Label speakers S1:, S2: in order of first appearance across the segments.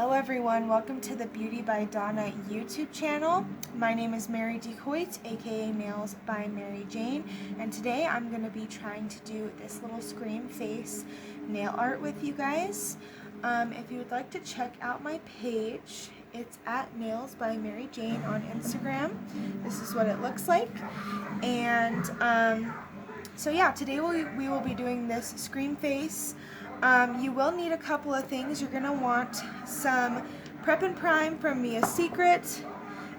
S1: Hello everyone, welcome to the Beauty by Donna YouTube channel. My name is Mary DeCoit, aka Nails by Mary Jane, and today I'm going to be trying to do this little scream face nail art with you guys. If you would like to check out my page, it's at Nails by Mary Jane on Instagram. This is what it looks like. And so yeah, today we will be doing this scream face. You will need a couple of things. You're going to want some Prep and Prime from Mia Secret,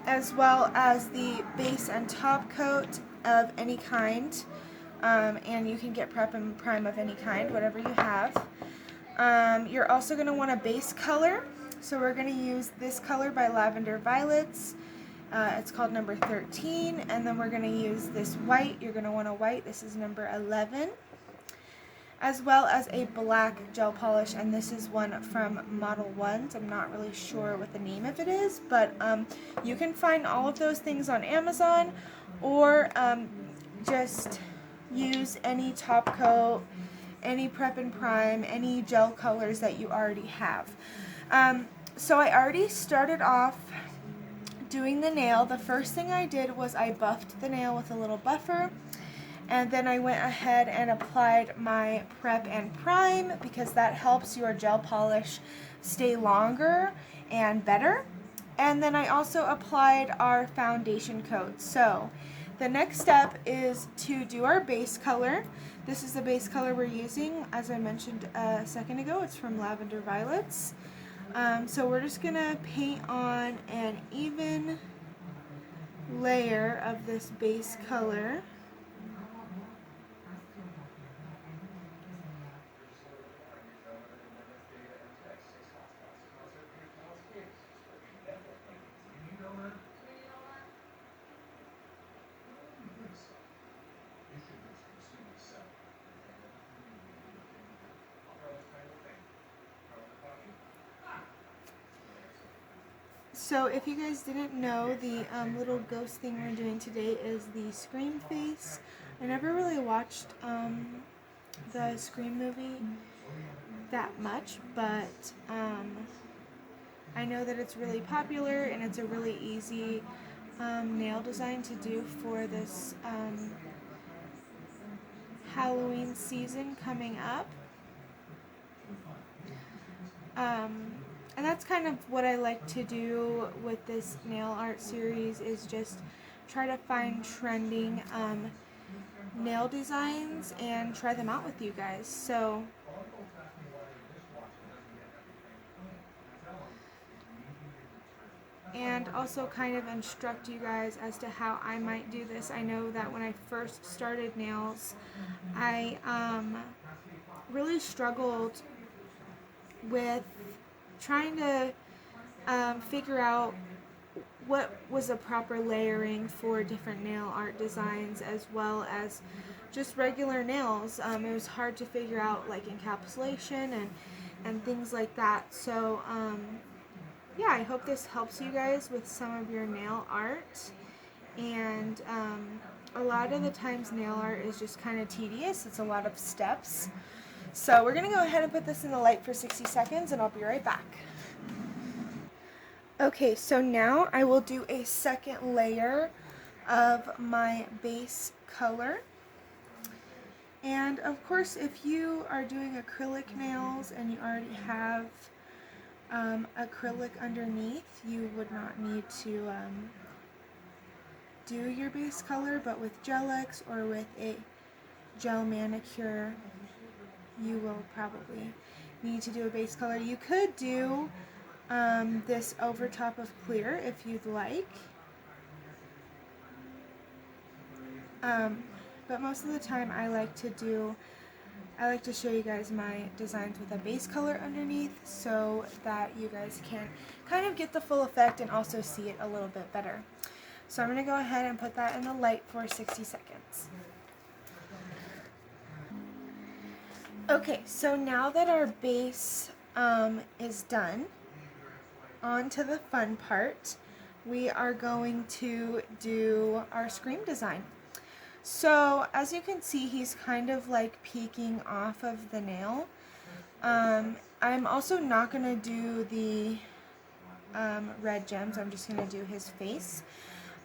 S1: as well as the base and top coat of any kind. And you can get Prep and Prime of any kind, whatever you have. You're also going to want a base color. So we're going to use this color by Lavender Violets. It's called number 13. And then we're going to use this white. You're going to want a white. This is number 11. As well as a black gel polish, and this is one from Model Ones. I'm not really sure what the name of it is, but you can find all of those things on Amazon, or just use any top coat, any Prep and Prime, any gel colors that you already have. So I already started off doing the nail. The first thing I did was I buffed the nail with a little buffer. And then I went ahead and applied my Prep and Prime because that helps your gel polish stay longer and better. And then I also applied our foundation coat. So the next step is to do our base color. This is the base color we're using. As I mentioned a second ago, it's from Lavender Violets. So we're just going to paint on an even layer of this base color. So if you guys didn't know, the little ghost thing we're doing today is the Scream face. I never really watched the Scream movie that much, but I know that it's really popular and it's a really easy nail design to do for this Halloween season coming up. And that's kind of what I like to do with this nail art series, is just try to find trending nail designs and try them out with you guys. So and also kind of instruct you guys as to how I might do this. I know that when I first started nails, I really struggled with trying to figure out what was a proper layering for different nail art designs, as well as just regular nails. It was hard to figure out like encapsulation and things like that. So yeah, I hope this helps you guys with some of your nail art. And a lot of the times nail art is just kind of tedious. It's a lot of steps. So we're going to go ahead and put this in the light for 60 seconds and I'll be right back. Okay, so now I will do a second layer of my base color. And of course, if you are doing acrylic nails and you already have acrylic underneath, you would not need to do your base color, but with Gel-X or with a gel manicure, you will probably need to do a base color. You could do this over top of clear if you'd like. But most of the time I like to show you guys my designs with a base color underneath so that you guys can kind of get the full effect and also see it a little bit better. So I'm going to go ahead and put that in the light for 60 seconds. Okay, so now that our base is done, on to the fun part. We are going to do our Scream design. So as you can see, he's kind of like peeking off of the nail. I'm also not going to do the red gems. I'm just going to do his face.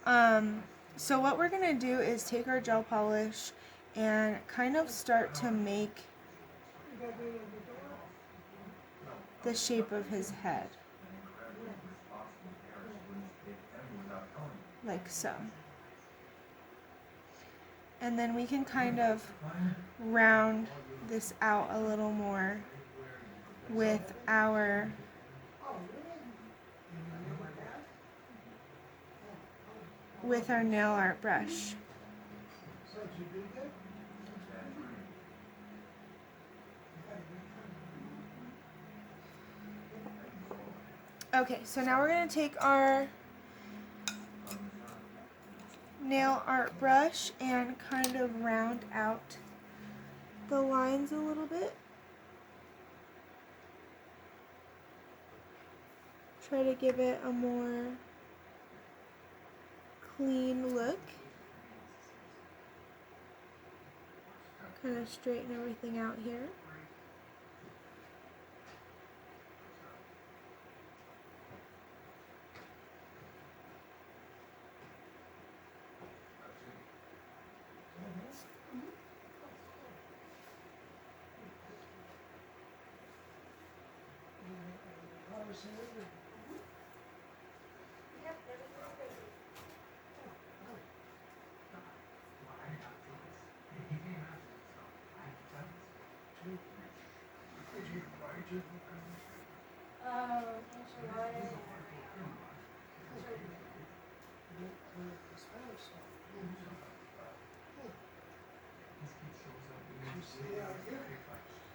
S1: So what we're going to do is take our gel polish and kind of start to make the shape of his head. Like so. And then we can kind of round this out a little more with our nail art brush. Okay, so now we're going to take our nail art brush and kind of round out the lines a little bit. Try to give it a more clean look. Kind of straighten everything out here.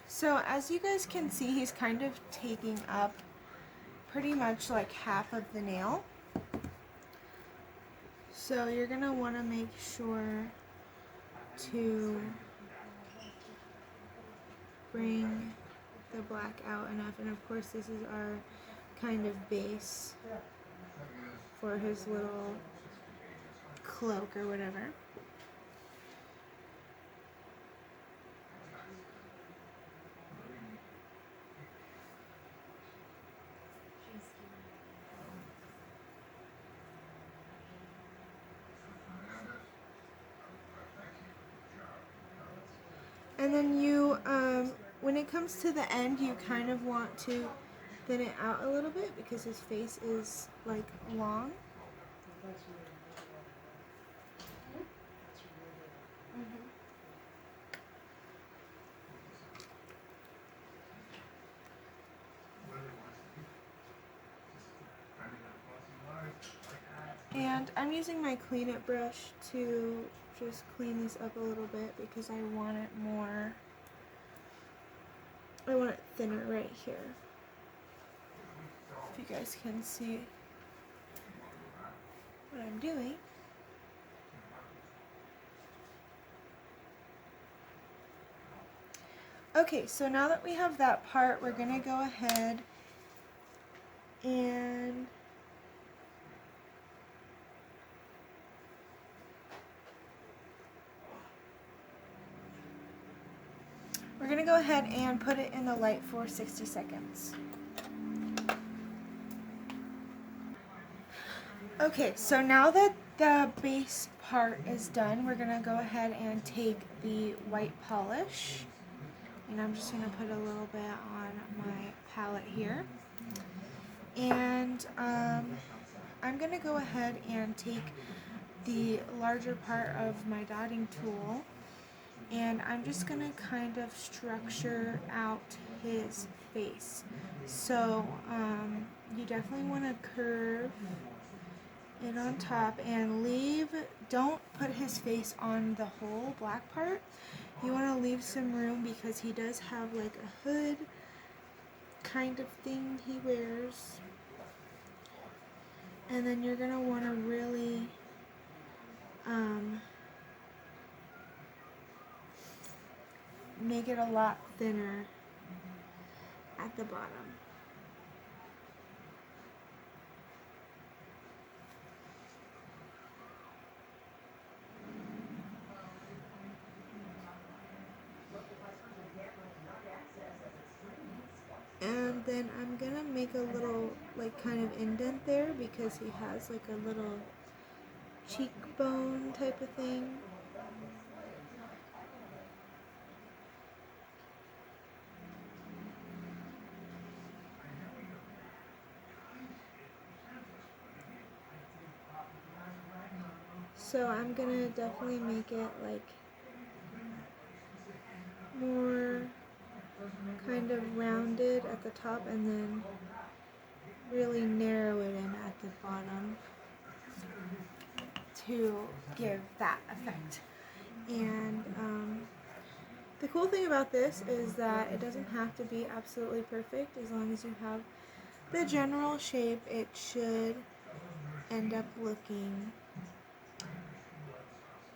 S1: So as you guys can see, he's kind of taking up pretty much like half of the nail. So you're going to want to make sure to bring the black out enough. And of course this is our kind of base for his little cloak or whatever. And then you, when it comes to the end, you kind of want to thin it out a little bit because his face is like long. And I'm using my Clean It brush to just clean this up a little bit because I want it more, I want it thinner right here. If you guys can see what I'm doing. Okay, so now that we have that part, we're going to go ahead and put it in the light for 60 seconds. Okay, so now that the base part is done, we're going to go ahead and take the white polish. And I'm just going to put a little bit on my palette here. And I'm going to go ahead and take the larger part of my dotting tool, and I'm just going to kind of structure out his face. So you definitely want to curve it on top and don't put his face on the whole black part. You want to leave some room because he does have like a hood kind of thing he wears. And then you're going to want to really make it a lot thinner at the bottom. And then then I'm gonna make a little like kind of indent there because he has like a little cheekbone type of thing. So I'm gonna definitely make it like more kind of rounded at the top and then really narrow it in at the bottom to give that effect. And the cool thing about this is that it doesn't have to be absolutely perfect. As long as you have the general shape, it should end up looking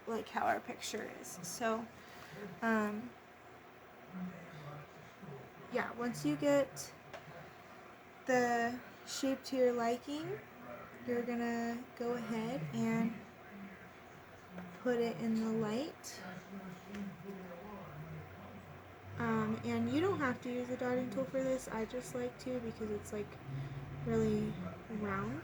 S1: like how our picture is. So yeah, once you get the shape to your liking, you're gonna go ahead and put it in the light. And you don't have to use a dotting tool for this. I just like to because it's like really round.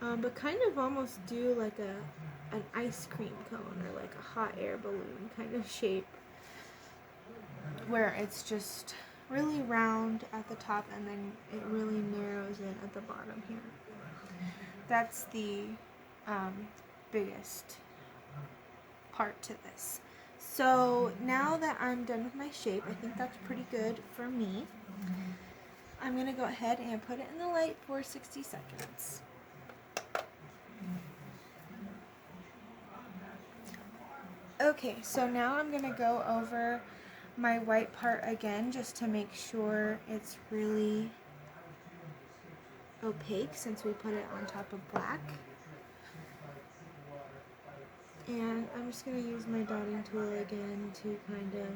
S1: But kind of almost do like an ice cream cone or like a hot air balloon kind of shape where it's just really round at the top and then it really narrows in at the bottom here. That's the biggest part to this. So now that I'm done with my shape, I think that's pretty good for me. I'm going to go ahead and put it in the light for 60 seconds. Okay, so now I'm going to go over my white part again just to make sure it's really opaque since we put it on top of black. And I'm just going to use my dotting tool again to kind of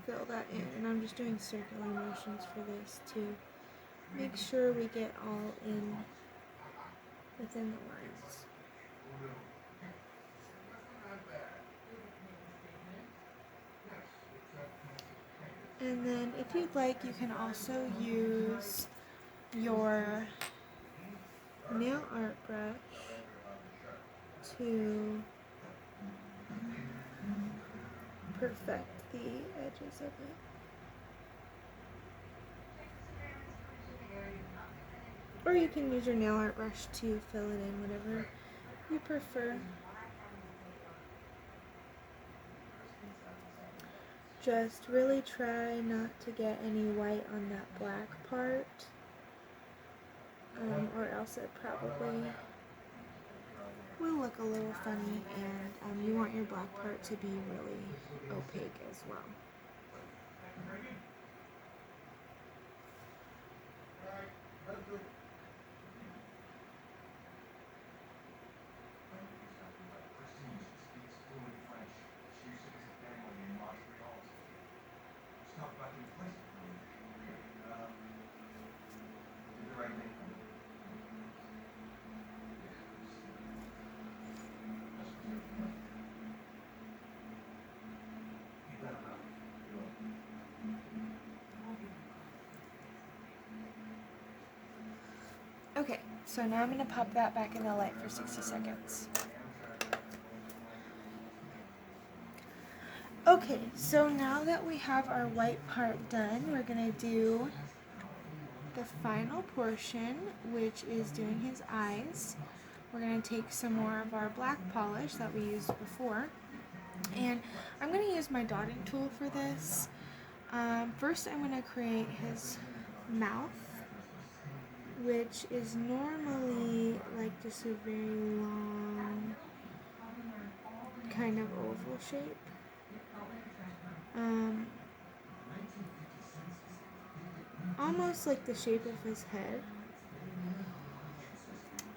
S1: fill that in. And I'm just doing circular motions for this to make sure we get all in within the lines. And then if you'd like, you can also use your nail art brush to perfect the edges of it. Or you can use your nail art brush to fill it in, whatever you prefer. Just really try not to get any white on that black part, or else it probably will look a little funny, and you want your black part to be really opaque as well. Okay, so now I'm going to pop that back in the light for 60 seconds. Okay, so now that we have our white part done, we're going to do the final portion, which is doing his eyes. We're going to take some more of our black polish that we used before, and I'm going to use my dotting tool for this. First, I'm going to create his mouth, which is normally like just a very long kind of oval shape. Almost like the shape of his head.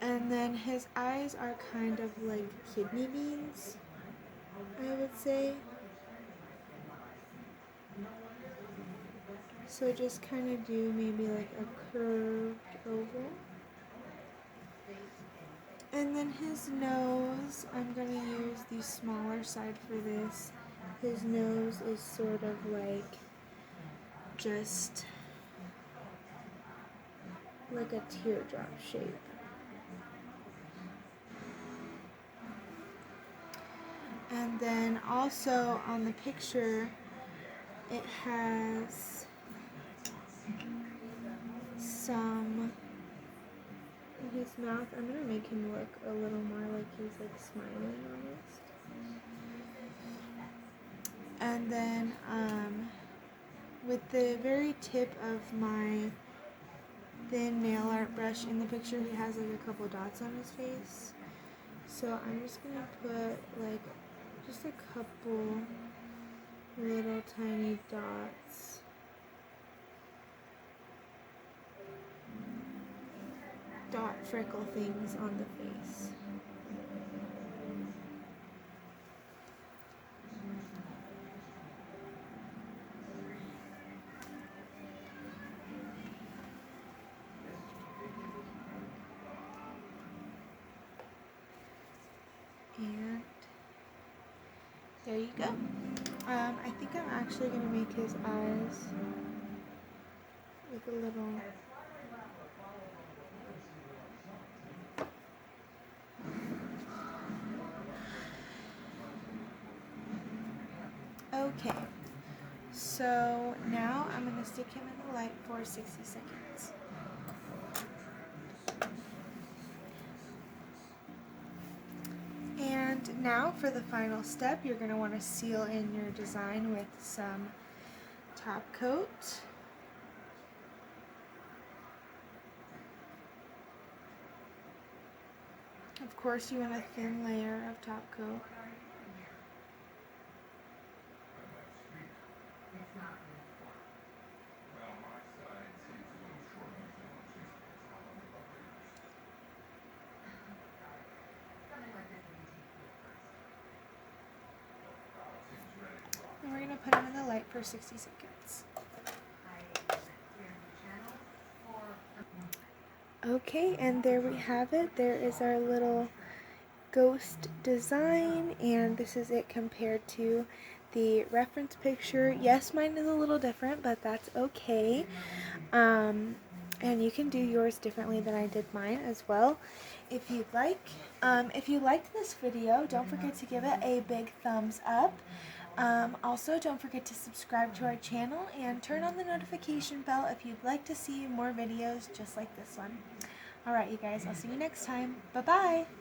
S1: And then his eyes are kind of like kidney beans, I would say. So just kind of do maybe like a curved oval. And then his nose, I'm going to use the smaller side for this. His nose is sort of like just like a teardrop shape. And then also on the picture, it has some in his mouth. I'm gonna make him look a little more like he's like smiling almost. And then with the very tip of my thin nail art brush in the picture, he has like a couple dots on his face. So I'm just gonna put like just a couple little tiny dots. Dot freckle things on the face. And there you go. I think I'm actually going to make his eyes like a little... Okay, so now I'm going to stick him in the light for 60 seconds. And now for the final step, you're going to want to seal in your design with some top coat. Of course, you want a thin layer of top coat. And we're going to put him in the light for 60 seconds. Okay, and there we have it. There is our little ghost design, and this is it compared to the reference picture. Yes, mine is a little different, but that's okay. And you can do yours differently than I did mine as well, if you'd like. If you liked this video, don't forget to give it a big thumbs up. Also, don't forget to subscribe to our channel and turn on the notification bell if you'd like to see more videos just like this one. Alright, you guys, I'll see you next time. Bye-bye!